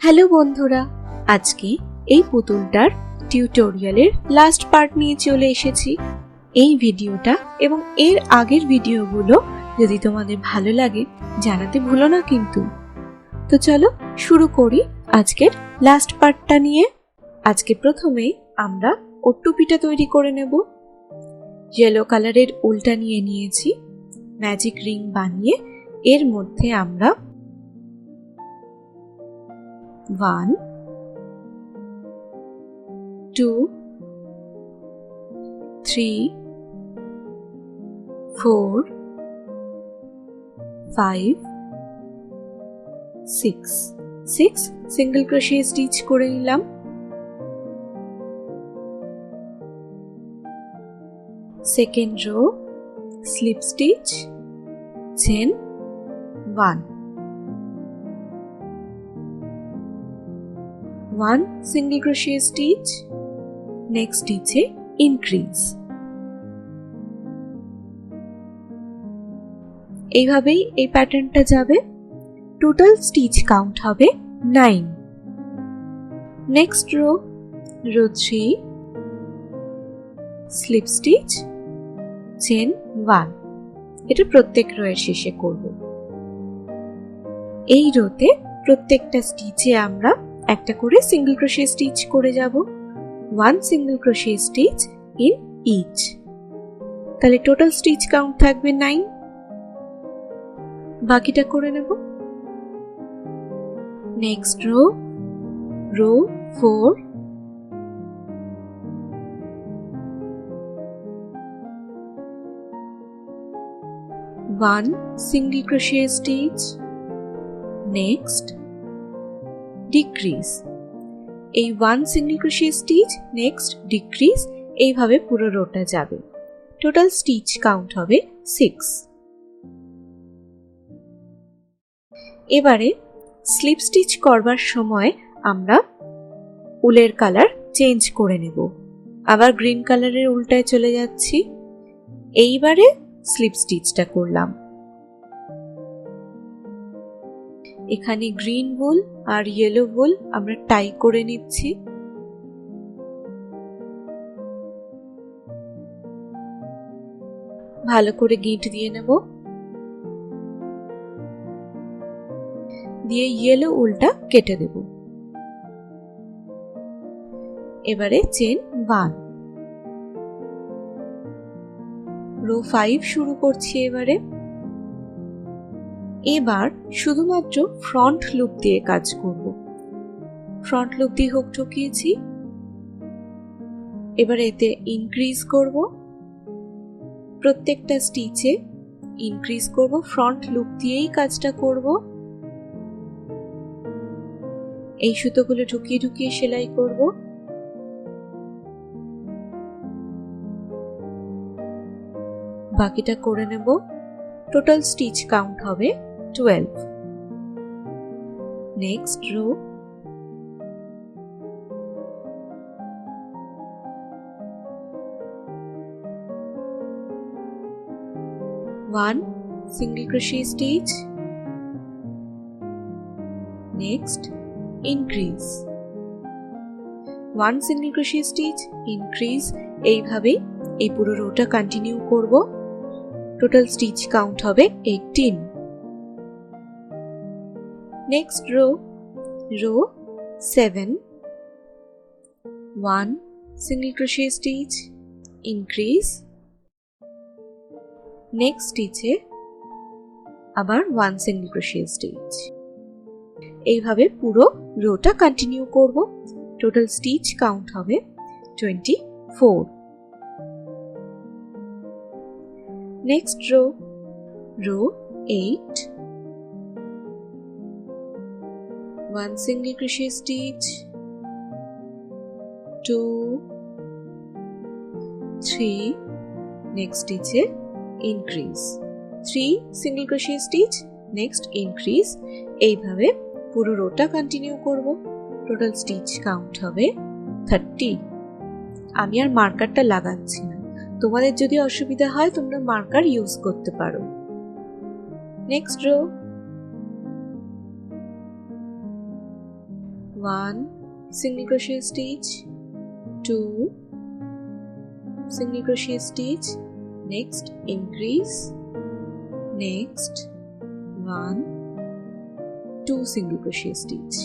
Hello বন্ধুরা, আজকে এই পুতুলটার টিউটোরিয়ালের লাস্ট পার্ট নিয়ে চলে এসেছি। এই ভিডিওটা এবং এর আগের ভিডিওগুলো যদি তোমাদের ভালো লাগে জানাতে ভুলো না কিন্তু। তো চলো শুরু করি আজকের লাস্ট পার্টটা নিয়ে। আজকে প্রথমেই আমরা অট্টু পিঠা তৈরি করে নেব। ইয়েলো কালারের উলটা নিয়ে নিয়েছি, ম্যাজিক রিং বানিয়ে এর মধ্যে আমরা 1 2 3 4 5 6 সিঙ্গেল ক্রোশে স্টিচ করে নিলাম। Second row slip stitch, chain 1 single crochet stitch, next stitch এ increase। এইভাবেই এই প্যাটার্নটা যাবে। টোটাল স্টিচ কাউন্ট হবে 9। Next row 3 slip stitch, chain 1। এটা প্রত্যেক রোয়ের শেষে করব। এই রোতে প্রত্যেকটা স্টিচে আমরা একটা করে সিঙ্গেল ক্রোশে স্টিচ করে যাব। 1 single crochet stitch in each. তাহলে টোটাল স্টিচ কাউন্ট থাকবে 9। বাকিটা করে নেব। Next row 4 1 single crochet stitch, next decrease. এই 1 single crochet stitch, next decrease, এইভাবে পুরো রোটা যাবে। টোটাল স্টিচ কাউন্ট হবে 6। এবারে স্লিপ স্টিচ করবার সময় আমরা উলের কালার চেঞ্জ করে নেব। আবার গ্রিন কালারের উলটায় চলে যাচ্ছি। এইবারে স্লিপ স্টিচটা করলাম। এখানে গ্রিন উল আর ইয়েলো উল আমরা টাই করে নিচ্ছি। ভালো করে গিঁট দিয়ে নেব, দিয়ে ইয়েলো উলটা কেটে দেব। এবারে চেন 1, রো 5 শুরু করছি। এবার শুধুমাত্র ফ্রন্ট লুপ দিয়ে কাজ করব। ফ্রন্ট লুপ দিয়ে হুক ঢুকিয়েছি। এবার এতে ইনক্রিজ করব। প্রত্যেকটা স্টিচে ইনক্রিজ করব, ফ্রন্ট লুপ দিয়েই কাজটা করব। এই সুতোগুলো ঢুকিয়ে ঢুকিয়ে সেলাই করব। বাকিটা করে নেব। টোটাল স্টিচ কাউন্ট হবে 12। Next row 1 single crochet stitch, next increase 1 single crochet stitch, increase। এইভাবেই এই পুরো রোটা কন্টিনিউ করব। টোটাল স্টিচ কাউন্ট হবে 18। Next row 7 1 single crochet stitch, increase। Next স্টিচে আবার 1 সিঙ্গেল ক্রোশে স্টিচ। এইভাবে পুরো রোটা কন্টিনিউ করব। টোটাল স্টিচ কাউন্ট হবে 24। Next row 8 1 single crochet stitch, 2 3 next স্টিচে increase, 3 single crochet stitch, next increase. এইভাবে পুরো রোটা কন্টিনিউ করব। টোটাল স্টিচ কাউন্ট হবে 30। আমি আর মার্কারটা লাগাচ্ছি না, তোমাদের যদি অসুবিধা হয় তোমরা মার্কার ইউজ করতে পারো। Next row 1 single crochet stitch, 2 single crochet stitch, next increase, next 1 2 single crochet stitch,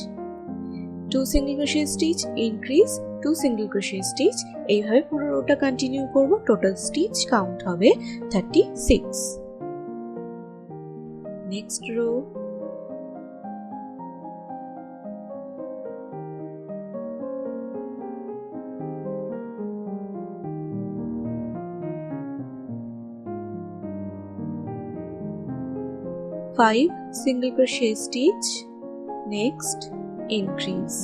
2 single crochet stitch, increase, 2 single crochet stitch, এইভাবে পুরো রোটা কন্টিনিউ করব। টোটাল স্টিচ কাউন্ট হবে 36। Next row, five single crochet stitch, next increase,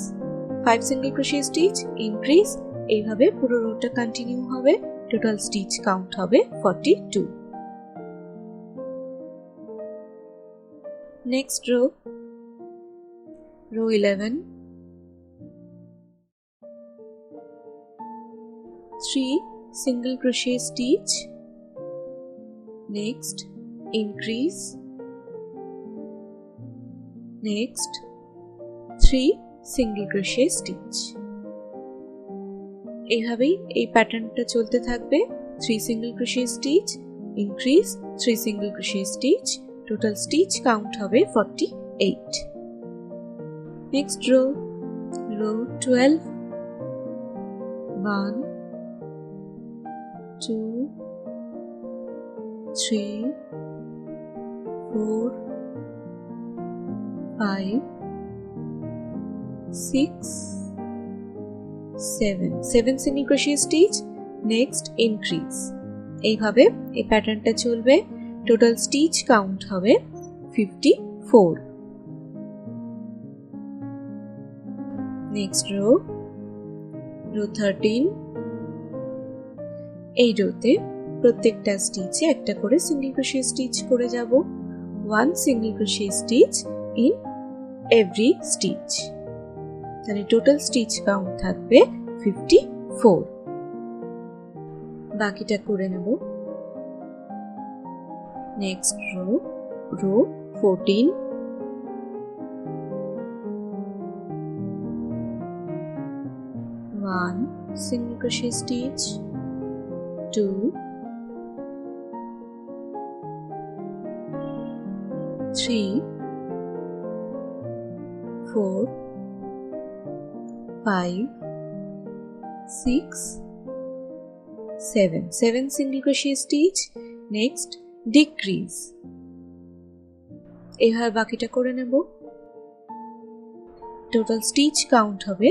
5 single crochet stitch, increase, এইভাবে পুরো রোটা continue হবে। Total stitch count হবে 42। Next row, row 11, 3 single crochet stitch, next increase, next 3 single crochet stitch, এইভাবেই এই প্যাটার্নটা চলতে থাকবে। 3 single crochet stitch, increase, 3 single crochet stitch, total stitch count হবে 48। Next row, row 12, 1 2 3 4 5 6 7 single crochet stitch, next increase, এইভাবে এই প্যাটার্নটা চলবে। টোটাল স্টিচ কাউন্ট হবে 54। নেক্সট রো, রো 13, এই রোতে প্রত্যেকটা স্টিচে একটা করে সিঙ্গেল ক্রোশে স্টিচ করে যাব। 1 single crochet stitch in every stitch, তাহলে টোটাল স্টিচ কাউন্ট থাকবে 54। বাকিটা করে নেব। Next row, row 14, 1 single crochet stitch, 2 3 4 5 6 7 single crochet stitch, next decrease, এভাবে বাকিটা করে নেব। টোটাল স্টিচ কাউন্ট হবে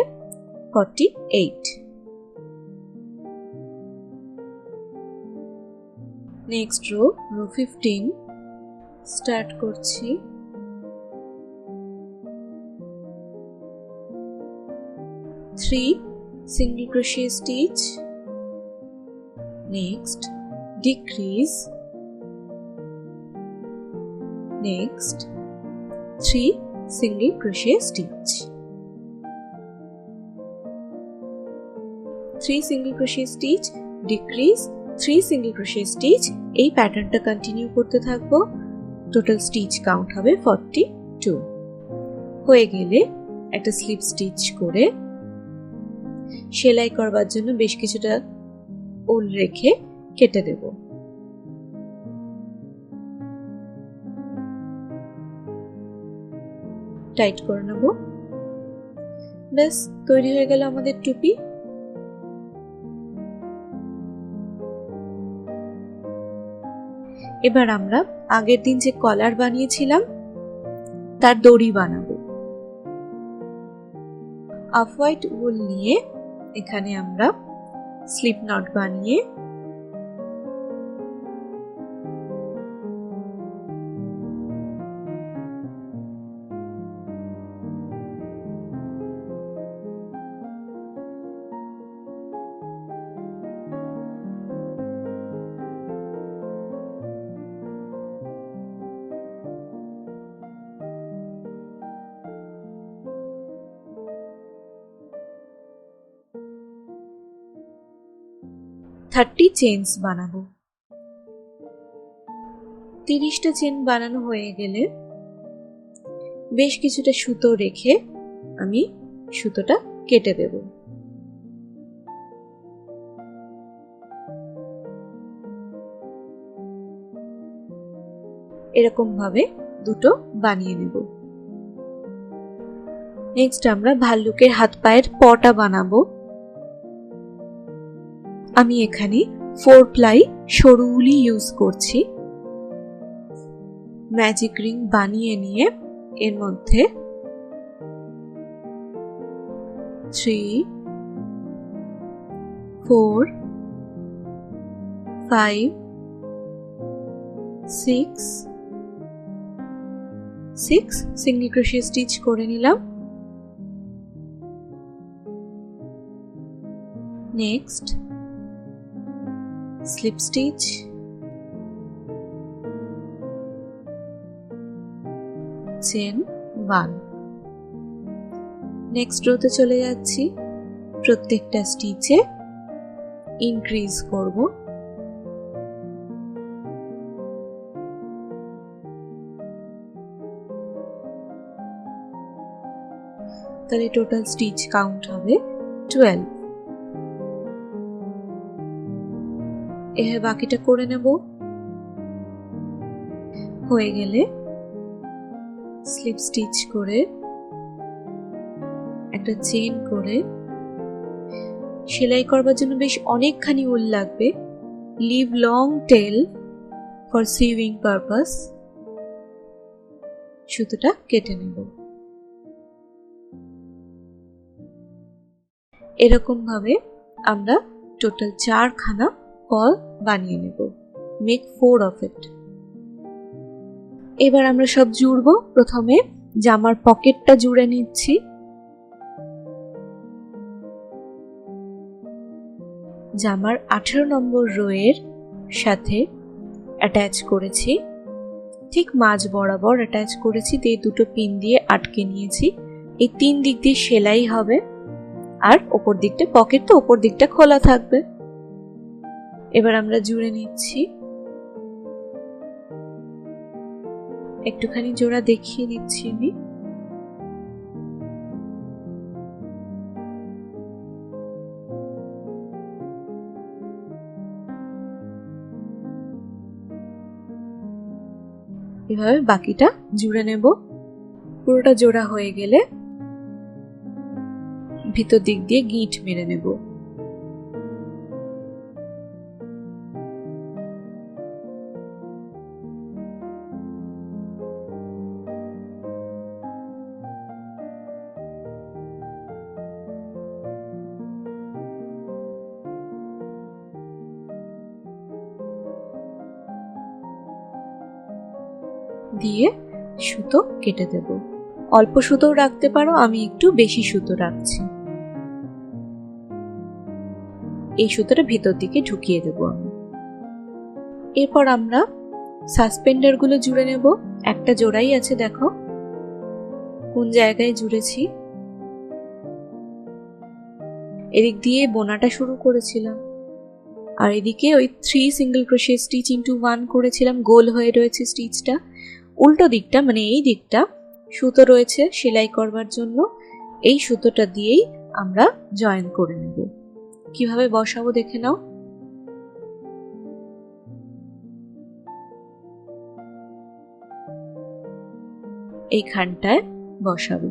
48। নেক্সট রো, রো 15 স্টার্ট করছি। 3 single crochet stitch, next decrease, next 3 single crochet stitch, 3 single crochet stitch, decrease, 3 single crochet stitch, এই প্যাটার্নটা continue করতে থাকবো। টোটাল স্টিচ কাউন্ট হবে 42। হয়ে গেলে একটা স্লিপ স্টিচ করে সেলাই করবার জন্য বেশ কিছুটা উল রেখে কেটে দেব। টাইট করে নেব। ব্যাস তৈরি হয়ে গেল আমাদের টুপি। এবার আমরা আগের দিন যে কলার বানিয়েছিলাম তার দড়ি বানাবো। অফ হোয়াইট উল নিয়ে এখানে আমরা স্লিপ নট বানিয়ে থার্টি চেইনস বানাবো। 30টা চেন বানানো হয়ে গেলে বেশ কিছুটা সুতো রেখে আমি সুতোটা কেটে দেব। এরকম ভাবে দুটো বানিয়ে নেব। নেক্সট আমরা ভাল্লুকের হাত পায়ের পটা বানাবো। আমি এখানে 4 প্লাই সরু উলি ইউজ করছি। ম্যাজিক রিং বানিয়ে নিয়ে এর মধ্যে 3, 4, 5, 6 সিঙ্গেল ক্রোশে স্টিচ করে নিলাম। Next slip stitch, chain 1। Next রোতে চলে যাচ্ছি। প্রত্যেকটা স্টিচে ইনক্রিজ করব। তাহলে টোটাল স্টিচ কাউন্ট হবে 12। এভাবে বাকিটা করে নেব। হয়ে গেলে স্লিপ স্টিচ করে একটা চেন করে, সেলাই করবার জন্য বেশ অনেকখানি উল লাগবে। Live long tail for sewing purpose. সুতোটা কেটে নেব। এরকম ভাবে আমরা টোটাল 4খানা কল বানিয়ে নেব। Make 4 of it. এবার আমরা সব জুড়বো। প্রথমে জামার পকেটটা জুড়ে নিচ্ছি। জামার 18 নম্বর রো এর সাথে অ্যাটাচ করেছি, ঠিক মাঝ বরাবর অ্যাটাচ করেছি, দিয়ে দুটো পিন দিয়ে আটকে নিয়েছি। এই 3 দিক দিয়ে সেলাই হবে, আর ওপর দিকটা পকেট, তো ওপর দিকটা খোলা থাকবে। এবার আমরা জুড়ে নিচ্ছি। একটুখানি জোড়া দেখিয়ে দিচ্ছি আমি। এভাবে বাকিটা জুড়ে নেব। পুরোটা জোড়া হয়ে গেলে ভিতর দিক দিয়ে গিঁট মেরে নেব। দিয়ে সুতো কেটে দেব। অল্প সুতো রাখতে পারো, আমি একটু বেশি সুতো রাখছি। এই সুতোটা ভিতর দিকে ঢুকিয়ে দেব আমি। এরপর আমরা সাসপেন্ডার গুলো জুড়ে নেব। একটা জোড়াই আছে, দেখো কোন জায়গায় জুড়েছি। এদিক দিয়ে বোনাটা শুরু করেছিলাম, আর এদিকে ওই 3 সিঙ্গেল ক্রোশে স্টিচ ইনটু 1 করেছিলাম। গোল হয়ে রয়েছে স্টিচটা। উল্টো দিকটা মানে এই দিকটা সুতো রয়েছে সেলাই করবার জন্য। এই সুতোটা দিয়েই আমরা জয়েন করে নেব। কিভাবে বসাবো দেখে নাও। এইখানটায় বসাবো।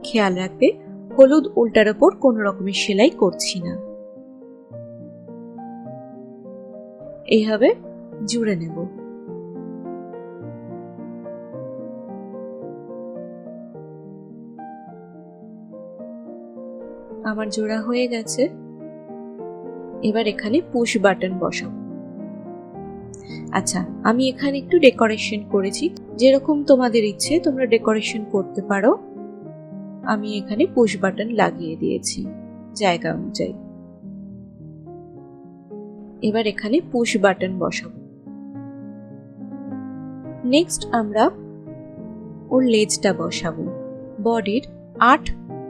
খেয়াল রাখবে হলুদ উল্টার ওপর কোনো রকমের সেলাই করছি না। এইভাবে জুড়ে নেব। আমার জোড়া হয়ে গেছে। এবার এখানে পুশ বাটন বসাবো। আচ্ছা, আমি এখানে একটু ডেকোরেশন করেছি। যেরকম তোমাদের ইচ্ছে তোমরা ডেকোরেশন করতে পারো। আমি এখানে পুশ বাটন লাগিয়ে দিয়েছি জায়গা অনুযায়ী। এবার এখানে পুশ বাটন বসাবো। নেক্সট আমরা ওর লেজটা বসাবো। বডির 8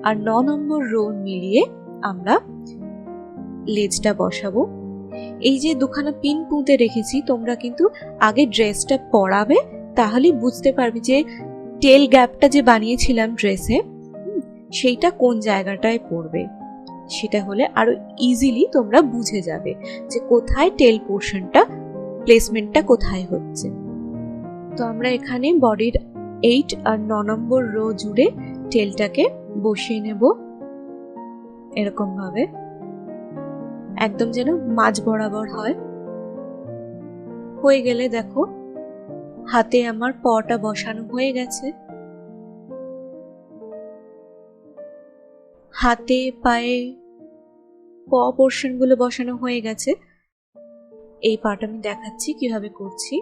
আর 9 নম্বর রো মিলিয়ে আমরা লেজটা বসাবো। এই যে দুখানা পিন পুঁতে রেখেছি, তোমরা কিন্তু আগে ড্রেসটা পরাবে, তাহলে বুঝতে পারবে যে টেল গ্যাপটা যে বানিয়েছিলাম ড্রেসে, সেইটা কোন জায়গাটায় পড়বে, সেটা হলে আরো ইজিলি তোমরা বুঝে যাবে যে কোথায় টেল পোর্শনটা, প্লেসমেন্টটা কোথায় হচ্ছে। তো আমরা এখানে বডির 8 আর 9 নম্বর রো জুড়ে টেলটাকে বসিয়ে নেব এরকম ভাবে, একদম যেন মাঝ বরাবর হয়। হয়ে গেলে দেখো হাতে আমার পটা বসানো হয়ে গেছে। হাতে পায়ে পোর্শন গুলো বসানো হয়ে গেছে। এই পার্ট আমি দেখাচ্ছি কিভাবে করছি।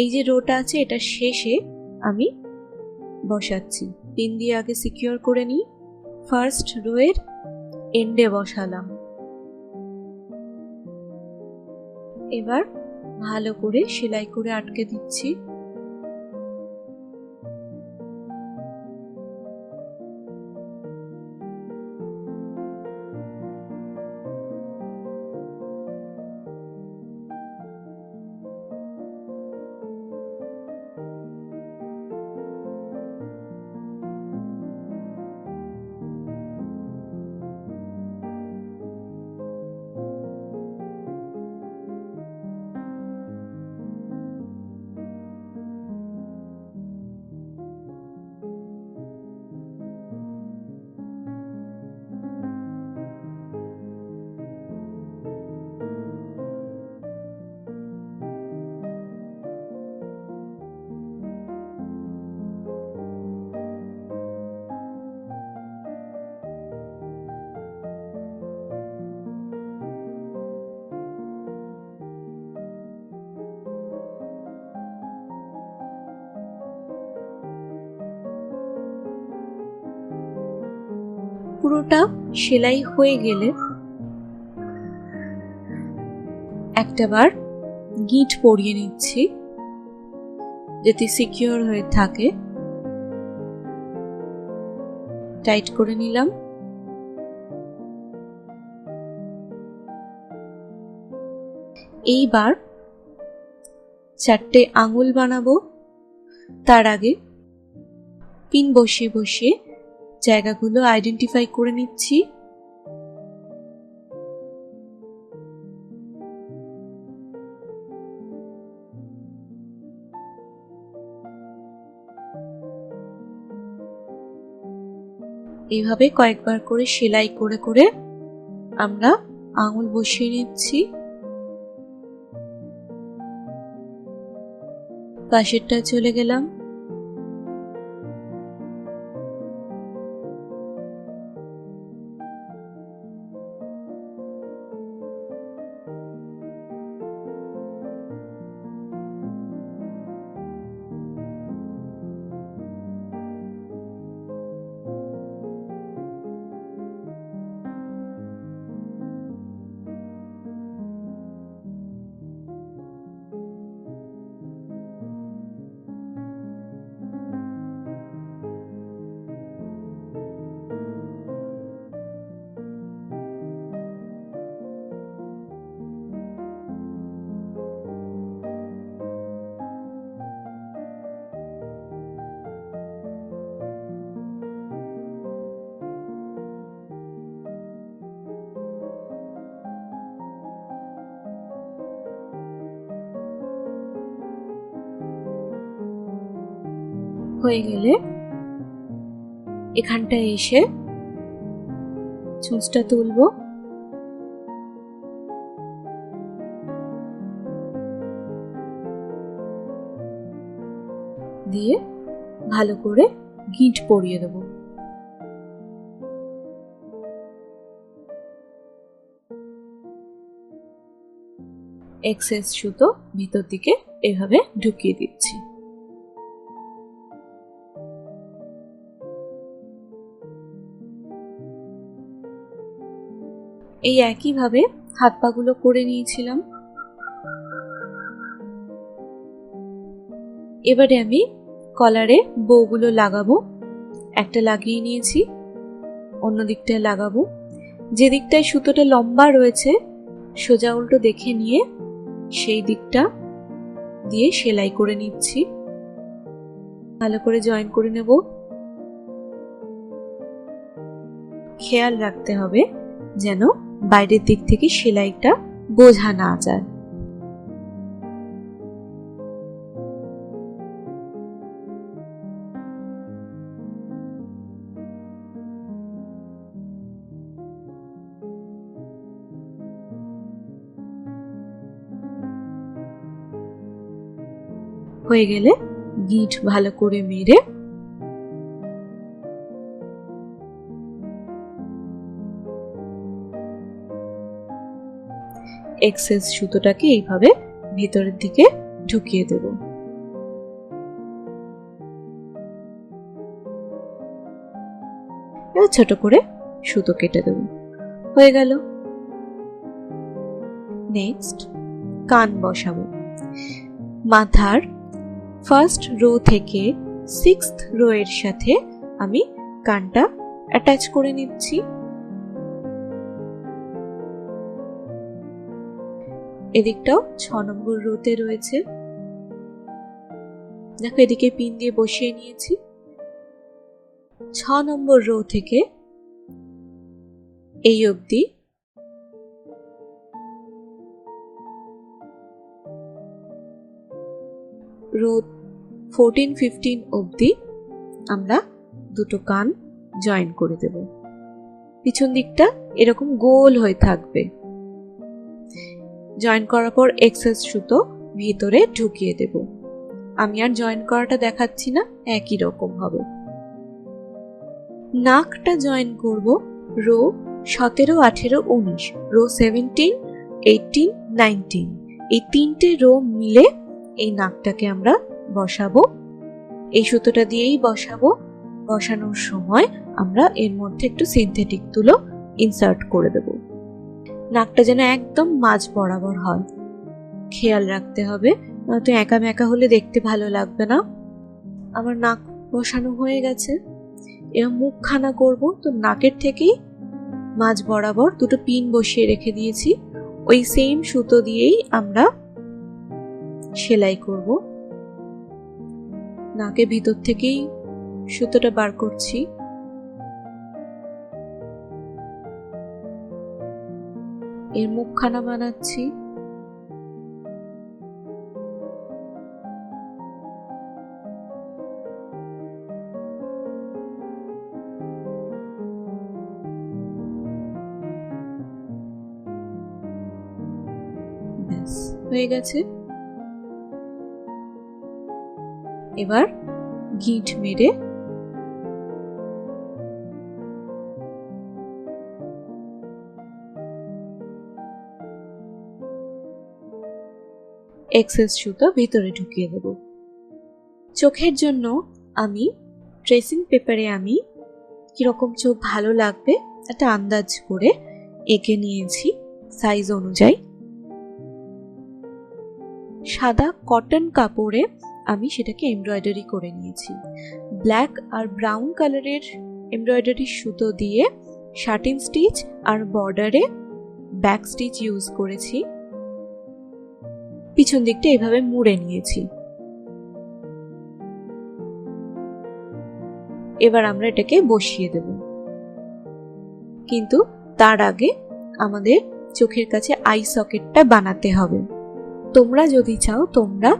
এই যে রোটা আছে এটা শেষে আমি বসাচ্ছি। পিন দিয়ে আগে সিকিউর করে নিই। ফার্স্ট রো এর এন্ডে বসালাম। এবার ভালো করে সেলাই করে আটকে দিচ্ছি। পুরোটা সেলাই হয়ে গেলে একটাবার গিঁট পরিয়ে নিচ্ছি যাতে সিকিউর হয়ে থাকে। টাইট করে নিলাম। এইবার 4টে আঙুল বানাবো। তার আগে পিন বসিয়ে বসিয়ে জায়গাগুলো আইডেন্টিফাই করে নিচ্ছি। এইভাবে কয়েকবার করে সেলাই করে করে আমরা আঙুল বসিয়ে নিচ্ছি। পাশেরটা চলে গেলাম। হয়ে গেলে এখানটায় এসে ছুঁচটা তুলবো। দিয়ে ভালো করে গিঁট পরিয়ে দেবো। এক্সেস সুতো ভিতর দিকে এভাবে ঢুকিয়ে দিচ্ছি। এই একইভাবে হাত পাগুলো করে নিয়েছিলাম। এবারে আমি কলারে বউগুলো লাগাবো। একটা লাগিয়ে নিয়েছি, অন্য দিকটায় লাগাবো। যে দিকটায় সুতোটা লম্বা রয়েছে সোজা উল্টো দেখে নিয়ে সেই দিকটা দিয়ে সেলাই করে নিচ্ছি। ভালো করে জয়েন করে নেব। খেয়াল রাখতে হবে যেন বাইরের দিক থেকে সেলাইটা বোঝা না যায়। হয়ে গেলে গিঁট ভালো করে মেরে এক্সেস সুতোটাকে এইভাবে ভিতরের দিকে ঢুকিয়ে দেব। এবার ছোট করে সুতো কেটে দেব। হয়ে গেল। নেক্সট কান বসাবো। মাথার ফার্স্ট রো থেকে 6th রো এর সাথে আমি কানটা অ্যাটাচ করে নিচ্ছি। এদিকটাও 6 নম্বর রোতে রয়েছে। দেখো এদিকে পিন দিয়ে বসিয়ে নিয়েছি। 6 নম্বর রো থেকে এই অবধি রো 14-15 অবধি আমরা দুটো কান জয়েন করে দেব। পিছন দিকটা এরকম গোল হয়ে থাকবে। জয়েন করার পর এক্সেস সুতো ভিতরে ঢুকিয়ে দেব। আমি আর জয়েন করাটা দেখাচ্ছি না, একই রকম হবে। নাকটা জয়েন করব রো 17, 18, 19, রো 17, 18, 19 এই তিনটে রো মিলে এই নাকটাকে আমরা বসাবো। এই সুতোটা দিয়েই বসাবো। বসানোর সময় আমরা এর মধ্যে একটু সিনথেটিক তুলো ইনসার্ট করে দেব। নাকটা যেন একদম মাঝ বরাবর হয়, খেয়াল রাখতে হবে, নয়তো একা মেকা হলে দেখতে ভালো লাগবে না। আমার নাক বসানো হয়ে গেছে। এবার মুখখানা করব, তো নাকের থেকেই মাঝ বরাবর দুটো পিন বসিয়ে রেখে দিয়েছি। ওই সেম সুতো দিয়েই আমরা সেলাই করব। নাকের ভিতর থেকেই সুতোটা বার করছি। এর মুখখানা বানাচ্ছি। ব্যাস হয়ে গেছে। এবার গিঁট মেরে এক্সেস সুতো ভিতরে ঢুকিয়ে দেব। চোখের জন্য আমি ট্রেসিং পেপারে আমি কিরকম চোখ ভালো লাগবে একটা আন্দাজ করে এঁকে নিয়েছি সাইজ অনুযায়ী। সাদা কটন কাপড়ে আমি সেটাকে এমব্রয়ডারি করে নিয়েছি। ব্ল্যাক আর ব্রাউন কালারের এমব্রয়ডারি সুতো দিয়ে শার্টিন স্টিচ আর বর্ডারে ব্যাক স্টিচ ইউজ করেছি। পিছন দিকটা এভাবে মুড়ে নিয়েছি। এবার আমরা এটাকে বসিয়ে দেব, কিন্তু তার আগে আমাদের চোখের কাছে আই সকেটটা বানাতে হবে। তোমরা যদি চাও তোমরা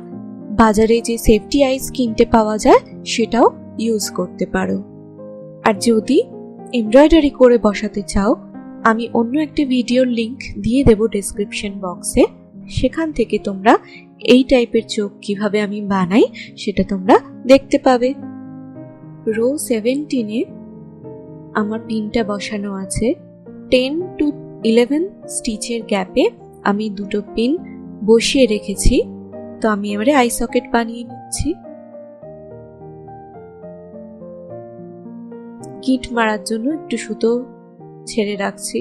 বাজারে যে সেফটি আইস কিনতে পাওয়া যায় সেটাও ইউজ করতে পারো। আর যদি এমব্রয়ডারি করে বসাতে চাও, আমি অন্য একটা ভিডিওর লিংক দিয়ে দেব ডেসক্রিপশন বক্সে, সেখান থেকে তোমরা এই টাইপের চোখ কিভাবে আমি বানাই সেটা তোমরা দেখতে পাবে। রো 17-এ আমার পিনটা বসানো আছে। 10 to 11 স্টিচের গ্যাপে আমি দুটো পিন বসিয়ে রেখেছি। তো আমি এবারে আই সকেট বানিয়ে নিচ্ছি। গিঁট মারার জন্য একটু সুতো ছেড়ে রাখছি।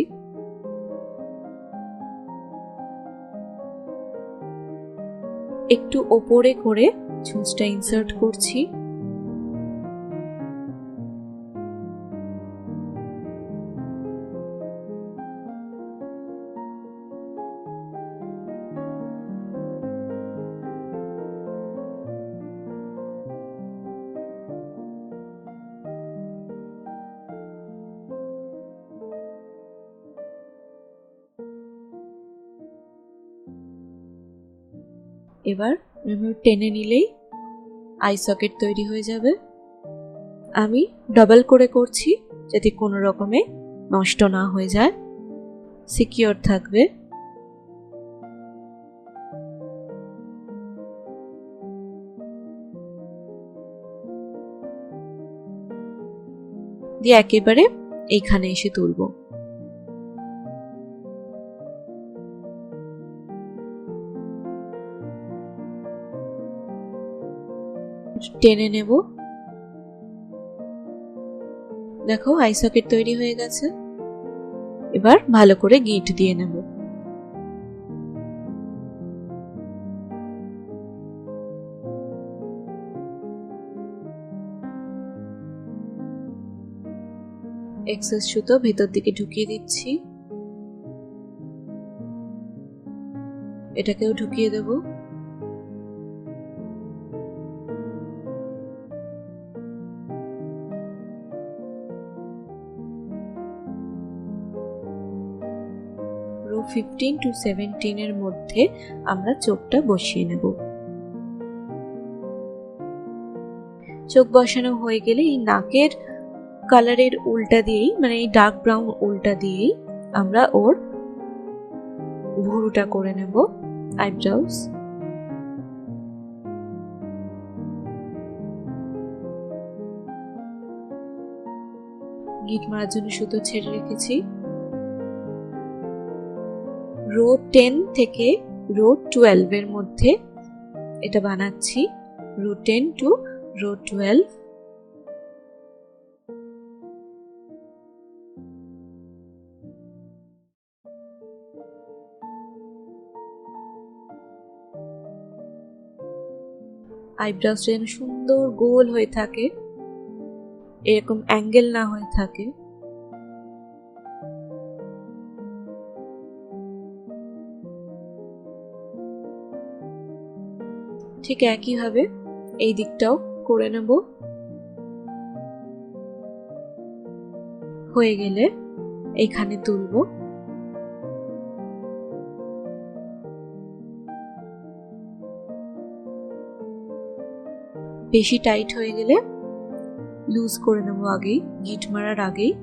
একটু ওপরে করে ছুঁচটা ইনসার্ট করছি। এবার টেনে নিলেই আই সকেট তৈরি হয়ে যাবে। আমি ডাবল করে করছি যাতে কোনো রকমে নষ্ট না হয়ে যায়, সিকিউর থাকবে। দিয়ে একেবারে এইখানে এসে তুলব। টেনে নেব। দেখো আই সকেট তৈরি হয়ে গেছে। এবার ভালো করে গিট দিয়ে নেব। এক্সেস সুতো ভেতর দিকে ঢুকিয়ে দিচ্ছি। এটাকেও ঢুকিয়ে দেব। রো 15 to 17 এর মধ্যে আমরা চোখটা বসিয়ে নেব। চোখ বসানো হয়ে গেলে এই নাকের কালারের উল্টা দিয়েই, মানে এই ডার্ক ব্রাউন উল্টা দিয়েই আমরা ওর ভুরুটা করে নেব, আইব্রোস। গিট মারার জন্য সুতো ছেড়ে রেখেছি। রো 10 থেকে রো 12 এর মধ্যে এটা বানাচ্ছি। Rho 10 to rho 12। আইব্রোস যেন সুন্দর গোল হয়ে থাকে, এরকম অ্যাঙ্গেল না হয়ে থাকে। ঠিক একইভাবে এই দিকটাও করে নেব। হয়ে গেলে এইখানে তুলব। বেশি টাইট হয়ে গেলে লুজ করে নেব আগেই, গিট মারার আগেই।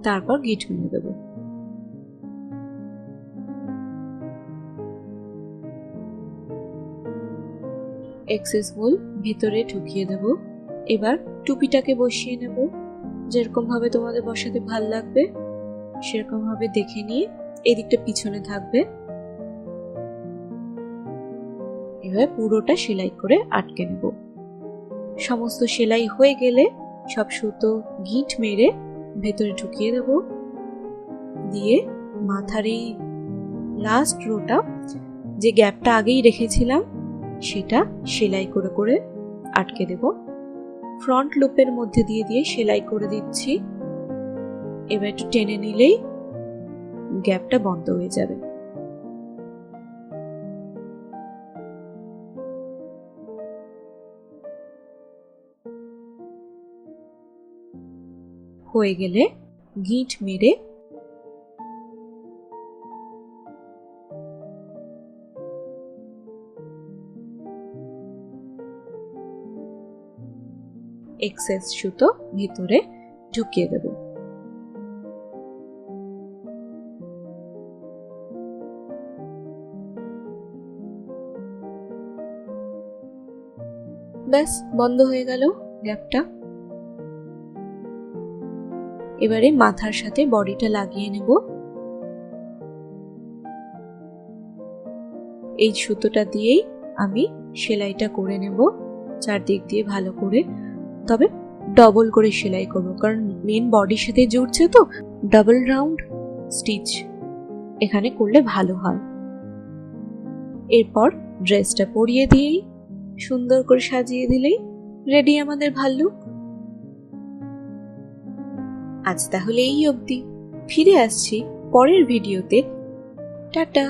তারপর গিট মেরে দেব। এক্সেস উল ভিতরে ঢুকিয়ে দেব। এবার টুপিটাকে বসিয়ে নেব। যেরকম ভাবে তোমাদের বসাতে ভাল লাগবে সেরকম ভাবে দেখে নিয়ে এদিকটা পিছনে থাকবে। এবার পুরোটা সেলাই করে আটকে নেব। সমস্ত সেলাই হয়ে গেলে সব সুতো গিট মেরে ভেতরে ঢুকিয়ে দেব। দিয়ে মাথার এই লাস্ট রোটা, যে গ্যাপটা আগেই রেখেছিলাম, সেটা সেলাই করে করে আটকে দেব। ফ্রন্ট লুপের মধ্যে দিয়ে দিয়ে সেলাই করে দিচ্ছি। এবার একটু টেনে নিলেই গ্যাপটা বন্ধ হয়ে যাবে। হয়ে গেলে গিট মেরে এক্সেস সুতো ভিতরে ঢুকিয়ে দেব। ব্যাস বন্ধ হয়ে গেল গ্যাপটা। এবারে মাথার সাথে বডিটা লাগিয়ে নেব। এই সুতোটা দিয়েই আমি সেলাইটা করে নেব চারদিক দিয়ে ভালো করে। তবে ডবল করে সেলাই করব, কারণ মেন বডির সাথে জুড়ছে তো। ডাবল রাউন্ড স্টিচ এখানে করলে ভালো হয়। এরপর ড্রেসটা পরিয়ে দিয়েই সুন্দর করে সাজিয়ে দিলেই রেডি আমাদের ভাল্লুক। আজ তাহলে এই অবধি। ফিরে আসছি পরের ভিডিওতে। টাটা।